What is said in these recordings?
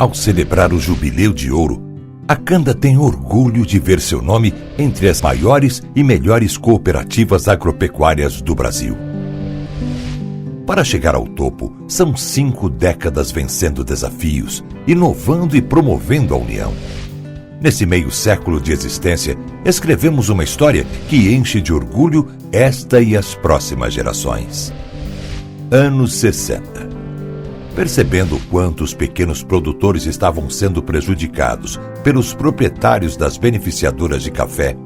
Ao celebrar o Jubileu de Ouro, a Canda tem orgulho de ver seu nome entre as maiores e melhores cooperativas agropecuárias do Brasil. Para chegar ao topo, são 5 décadas vencendo desafios, inovando e promovendo a união. Nesse meio século de existência, escrevemos uma história que enche de orgulho esta e as próximas gerações. Anos 60. Percebendo quanto os pequenos produtores estavam sendo prejudicados pelos proprietários das beneficiadoras de café,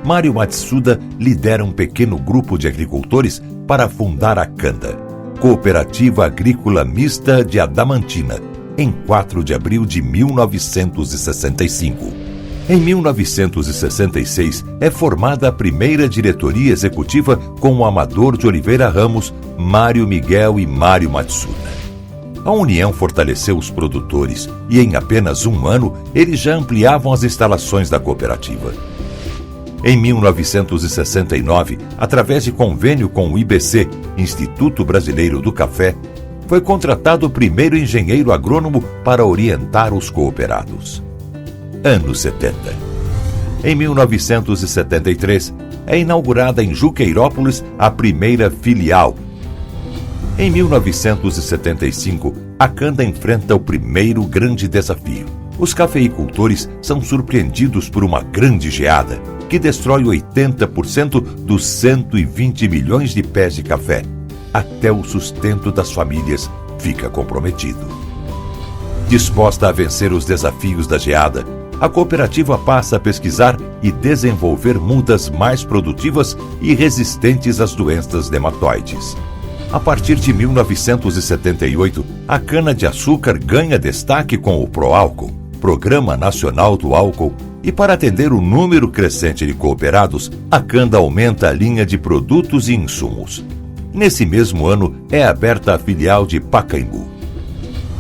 Mário Matsuda lidera um pequeno grupo de agricultores para fundar a Canda, Cooperativa Agrícola Mista de Adamantina, em 4 de abril de 1965. Em 1966, é formada a primeira diretoria executiva com o Amador de Oliveira Ramos, Mário Miguel e Mário Matsuda. A união fortaleceu os produtores e, em apenas um ano, eles já ampliavam as instalações da cooperativa. Em 1969, através de convênio com o IBC, Instituto Brasileiro do Café, foi contratado o primeiro engenheiro agrônomo para orientar os cooperados. Anos 70. Em 1973, é inaugurada em Juqueirópolis a primeira filial. Em 1975, a Canda enfrenta o primeiro grande desafio. Os cafeicultores são surpreendidos por uma grande geada que destrói 80% dos 120 milhões de pés de café. Até o sustento das famílias fica comprometido. Disposta a vencer os desafios da geada, a cooperativa passa a pesquisar e desenvolver mudas mais produtivas e resistentes às doenças nematóides. A partir de 1978, a cana-de-açúcar ganha destaque com o Proálcool, Programa Nacional do Álcool, e para atender o número crescente de cooperados, a Canda aumenta a linha de produtos e insumos. Nesse mesmo ano, é aberta a filial de Pacaembu.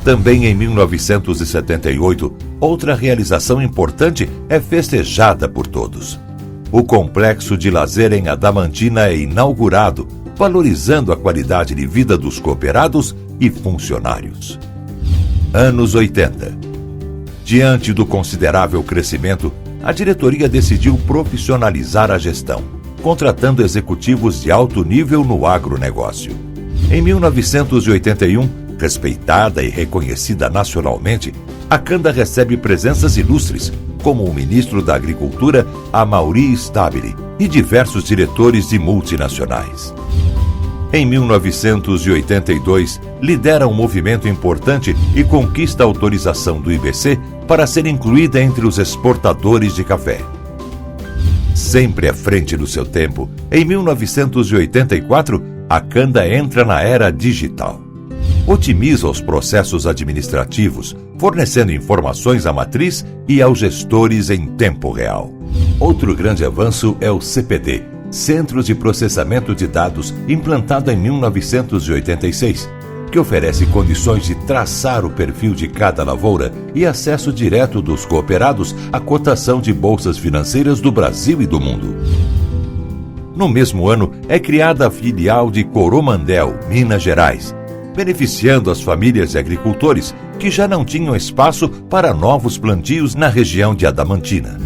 Também em 1978, outra realização importante é festejada por todos. O complexo de lazer em Adamantina é inaugurado, valorizando a qualidade de vida dos cooperados e funcionários. Anos 80. Diante do considerável crescimento, a diretoria decidiu profissionalizar a gestão, contratando executivos de alto nível no agronegócio. Em 1981, respeitada e reconhecida nacionalmente, a Canda recebe presenças ilustres, como o ministro da Agricultura, Amaury Stabile, e diversos diretores de multinacionais. Em 1982, lidera um movimento importante e conquista a autorização do IBC para ser incluída entre os exportadores de café. Sempre à frente do seu tempo, em 1984, a Canda entra na era digital. Otimiza os processos administrativos, fornecendo informações à matriz e aos gestores em tempo real. Outro grande avanço é o CPD, Centro de Processamento de Dados, implantado em 1986, que oferece condições de traçar o perfil de cada lavoura e acesso direto dos cooperados à cotação de bolsas financeiras do Brasil e do mundo. No mesmo ano, é criada a filial de Coromandel, Minas Gerais, beneficiando as famílias de agricultores que já não tinham espaço para novos plantios na região de Adamantina.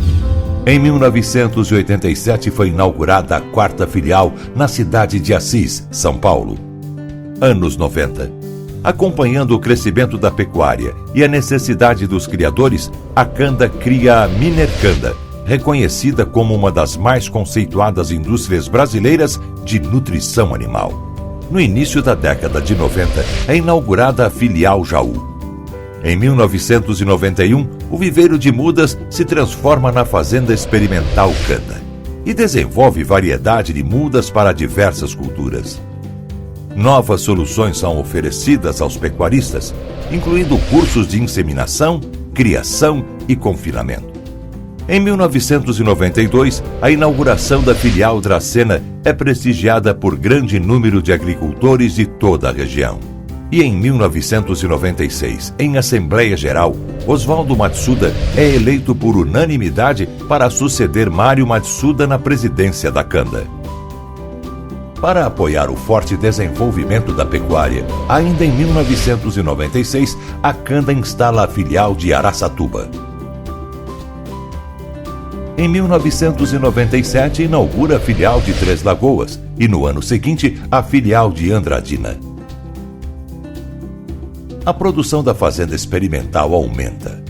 Em 1987 foi inaugurada a 4ª filial na cidade de Assis, São Paulo. Anos 90. Acompanhando o crescimento da pecuária e a necessidade dos criadores, a Canda cria a Minercanda, reconhecida como uma das mais conceituadas indústrias brasileiras de nutrição animal. No início da década de 90, é inaugurada a filial Jaú. Em 1991, o viveiro de mudas se transforma na Fazenda Experimental Canda e desenvolve variedade de mudas para diversas culturas. Novas soluções são oferecidas aos pecuaristas, incluindo cursos de inseminação, criação e confinamento. Em 1992, a inauguração da filial Dracena é prestigiada por grande número de agricultores de toda a região. E em 1996, em Assembleia Geral, Oswaldo Matsuda é eleito por unanimidade para suceder Mário Matsuda na presidência da Canda. Para apoiar o forte desenvolvimento da pecuária, ainda em 1996, a Canda instala a filial de Araçatuba. Em 1997, inaugura a filial de Três Lagoas e, no ano seguinte, a filial de Andradina. A produção da fazenda experimental aumenta.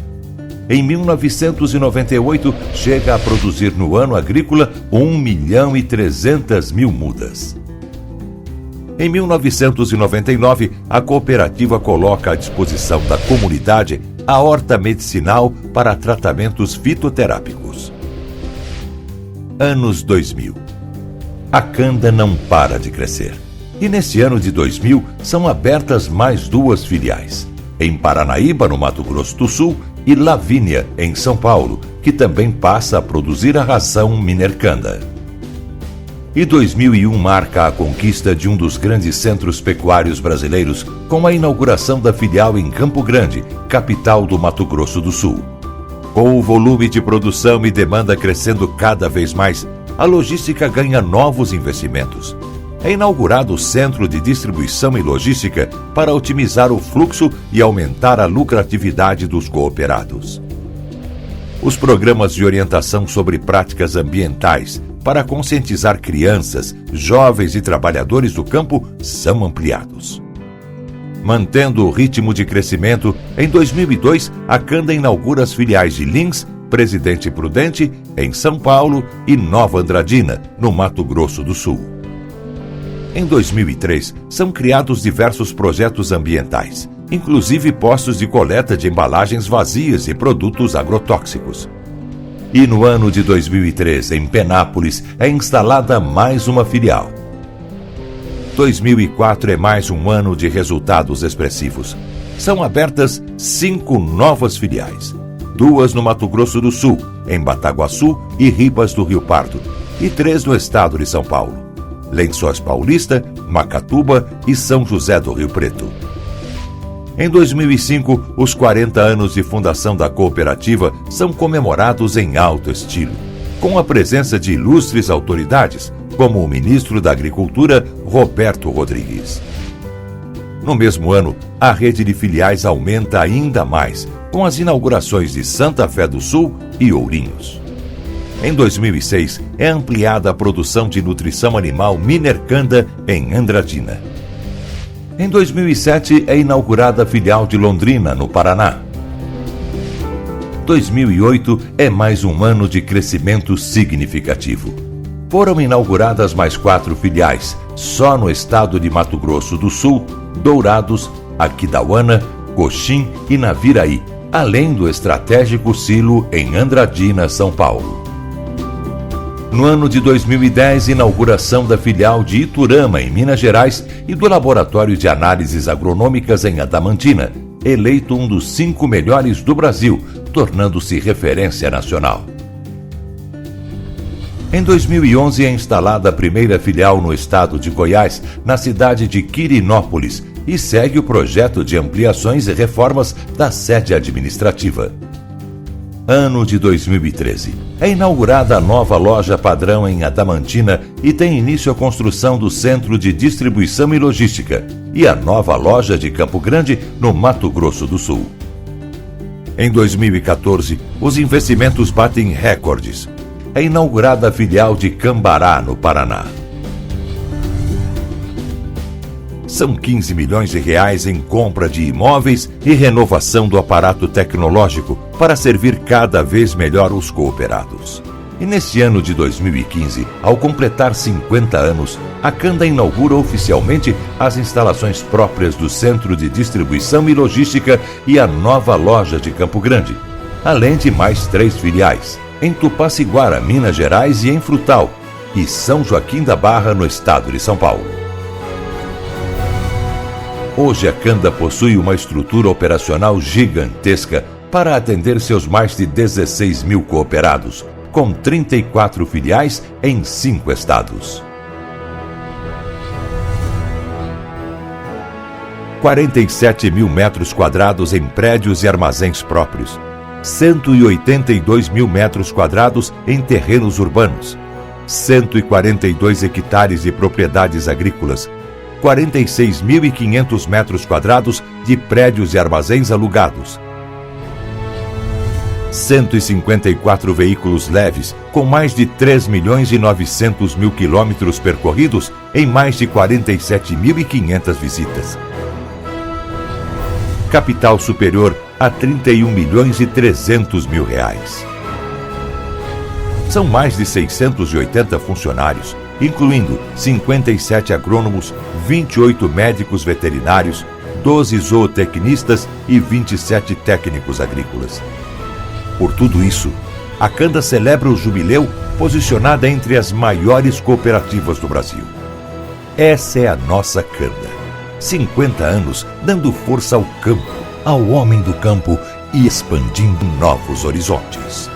Em 1998, chega a produzir no ano agrícola 1.300.000 mudas. Em 1999, a cooperativa coloca à disposição da comunidade a horta medicinal para tratamentos fitoterápicos. Anos 2000. A Canda não para de crescer. E neste ano de 2000 são abertas mais 2 filiais. Em Paranaíba, no Mato Grosso do Sul, e Lavínia, em São Paulo, que também passa a produzir a ração Minercanda. E 2001 marca a conquista de um dos grandes centros pecuários brasileiros, com a inauguração da filial em Campo Grande, capital do Mato Grosso do Sul. Com o volume de produção e demanda crescendo cada vez mais, a logística ganha novos investimentos. É inaugurado o Centro de Distribuição e Logística para otimizar o fluxo e aumentar a lucratividade dos cooperados. Os programas de orientação sobre práticas ambientais para conscientizar crianças, jovens e trabalhadores do campo são ampliados. Mantendo o ritmo de crescimento, em 2002, a Canda inaugura as filiais de Lins, Presidente Prudente, em São Paulo, e Nova Andradina, no Mato Grosso do Sul. Em 2003, são criados diversos projetos ambientais, inclusive postos de coleta de embalagens vazias e produtos agrotóxicos. E no ano de 2003, em Penápolis, é instalada mais uma filial. 2004 é mais um ano de resultados expressivos. São abertas 5 novas filiais. 2 no Mato Grosso do Sul, em Bataguaçu e Ribas do Rio Pardo, e 3 no estado de São Paulo: Lençóis Paulista, Macatuba e São José do Rio Preto. Em 2005, os 40 anos de fundação da cooperativa são comemorados em alto estilo, com a presença de ilustres autoridades, como o ministro da Agricultura, Roberto Rodrigues. No mesmo ano, a rede de filiais aumenta ainda mais, com as inaugurações de Santa Fé do Sul e Ourinhos. Em 2006, é ampliada a produção de nutrição animal Minercanda em Andradina. Em 2007, é inaugurada a filial de Londrina, no Paraná. 2008 é mais um ano de crescimento significativo. Foram inauguradas mais 4 filiais, só no estado de Mato Grosso do Sul, Dourados, Aquidauana, Coxim e Naviraí, além do estratégico silo em Andradina, São Paulo. No ano de 2010, inauguração da filial de Iturama, em Minas Gerais, e do Laboratório de Análises Agronômicas em Adamantina, eleito um dos 5 melhores do Brasil, tornando-se referência nacional. Em 2011 é instalada a primeira filial no estado de Goiás, na cidade de Quirinópolis, e segue o projeto de ampliações e reformas da sede administrativa. Ano de 2013. É inaugurada a nova loja padrão em Adamantina e tem início a construção do Centro de Distribuição e Logística e a nova loja de Campo Grande, no Mato Grosso do Sul. Em 2014, os investimentos batem recordes. É inaugurada a filial de Cambará, no Paraná. São 15 milhões de reais em compra de imóveis e renovação do aparato tecnológico para servir cada vez melhor os cooperados. E neste ano de 2015, ao completar 50 anos, a Canda inaugura oficialmente as instalações próprias do Centro de Distribuição e Logística e a nova loja de Campo Grande, além de mais 3 filiais, em Tupaciguara, Minas Gerais, e em Frutal, e São Joaquim da Barra, no estado de São Paulo. Hoje a Canda possui uma estrutura operacional gigantesca para atender seus mais de 16 mil cooperados, com 34 filiais em 5 estados. 47 mil metros quadrados em prédios e armazéns próprios, 182 mil metros quadrados em terrenos urbanos, 142 hectares de propriedades agrícolas, 46.500 metros quadrados de prédios e armazéns alugados, 154 veículos leves com mais de 3.900.000 quilômetros percorridos em mais de 47.500 visitas. Capital superior a 31.300.000 reais. São mais de 680 funcionários, incluindo 57 agrônomos, 28 médicos veterinários, 12 zootecnistas e 27 técnicos agrícolas. Por tudo isso, a Canda celebra o jubileu posicionada entre as maiores cooperativas do Brasil. Essa é a nossa Canda. 50 anos dando força ao campo, ao homem do campo e expandindo novos horizontes.